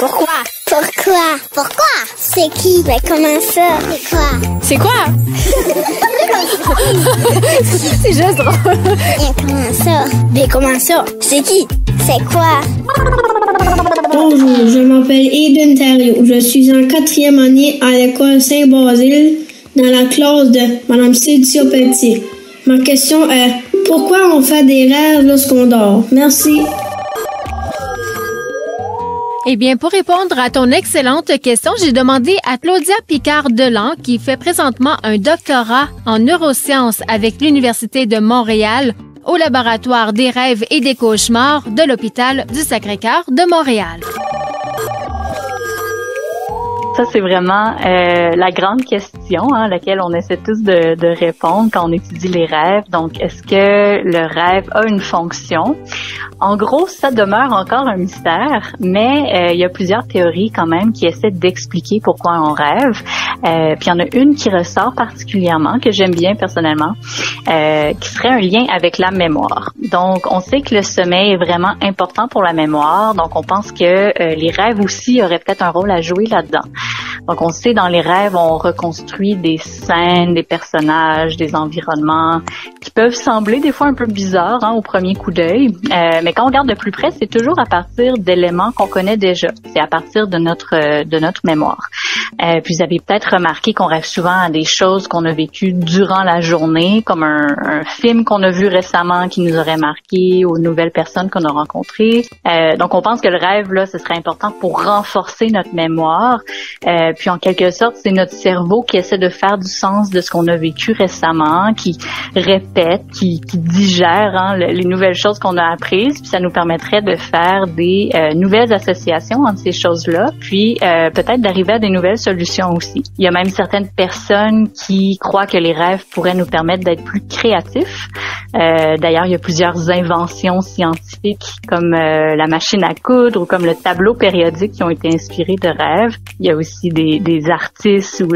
Pourquoi? Pourquoi? Pourquoi? C'est qui? Mais comment ça? C'est quoi? C'est quoi? C'est juste drôle. Mais comment ça? Mais comment ça? C'est qui? C'est quoi? Bonjour, je m'appelle Eden Thériault. Je suis en 4e année à l'école Saint-Basile dans la classe de Mme Cédicia Pelletier. Ma question est, pourquoi on fait des rêves lorsqu'on dort? Merci. Eh bien, pour répondre à ton excellente question, j'ai demandé à Claudia Picard-Delan, qui fait présentement un doctorat en neurosciences avec l'Université de Montréal, au laboratoire des rêves et des cauchemars de l'hôpital du Sacré-Cœur de Montréal. Ça, c'est vraiment la grande question à laquelle on essaie tous de répondre quand on étudie les rêves. Donc, est-ce que le rêve a une fonction? En gros, ça demeure encore un mystère, mais il y a plusieurs théories quand même qui essaient d'expliquer pourquoi on rêve. Puis il y en a une qui ressort particulièrement, que j'aime bien personnellement, qui serait un lien avec la mémoire. Donc, on sait que le sommeil est vraiment important pour la mémoire, donc on pense que les rêves aussi auraient peut-être un rôle à jouer là-dedans. Donc, on sait dans les rêves, on reconstruit des scènes, des personnages, des environnements qui peuvent sembler des fois un peu bizarres au premier coup d'œil, mais quand on regarde de plus près, c'est toujours à partir d'éléments qu'on connaît déjà. C'est à partir de notre mémoire. Puis vous avez peut-être remarqué qu'on rêve souvent à des choses qu'on a vécues durant la journée, comme un film qu'on a vu récemment qui nous aurait marqué, aux nouvelles personnes qu'on a rencontrées. Donc on pense que le rêve, là, ce serait important pour renforcer notre mémoire. Puis en quelque sorte, c'est notre cerveau qui essaie de faire du sens de ce qu'on a vécu récemment, qui répète, qui digère les nouvelles choses qu'on a apprises. Puis ça nous permettrait de faire des nouvelles associations entre ces choses-là, puis peut-être d'arriver à des nouvelles solutions aussi. Il y a même certaines personnes qui croient que les rêves pourraient nous permettre d'être plus créatifs. D'ailleurs, il y a plusieurs inventions scientifiques comme la machine à coudre ou comme le tableau périodique qui ont été inspirés de rêves. Il y a aussi des artistes ou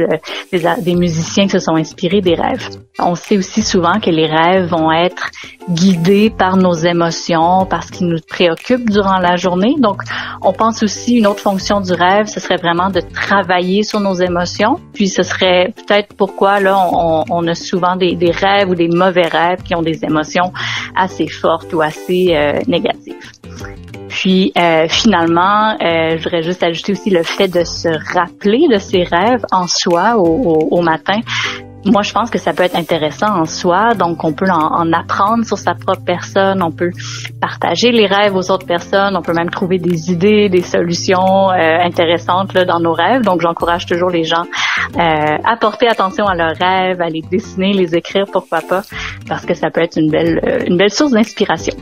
des musiciens qui se sont inspirés des rêves. On sait aussi souvent que les rêves vont être guidés par nos émotions, parce qu'ils nous préoccupent durant la journée. Donc, on pense aussi une autre fonction du rêve, ce serait vraiment de travailler sur nos émotions. Puis, ce serait peut-être pourquoi là, on a souvent des rêves ou des mauvais rêves qui ont des émotions assez fortes ou assez négatives. Puis finalement, je voudrais juste ajouter aussi le fait de se rappeler de ses rêves en soi au matin. Moi, je pense que ça peut être intéressant en soi, donc on peut en apprendre sur sa propre personne, on peut partager les rêves aux autres personnes, on peut même trouver des idées, des solutions intéressantes là, dans nos rêves. Donc, j'encourage toujours les gens à porter attention à leurs rêves, à les dessiner, les écrire, pourquoi pas, parce que ça peut être une belle source d'inspiration.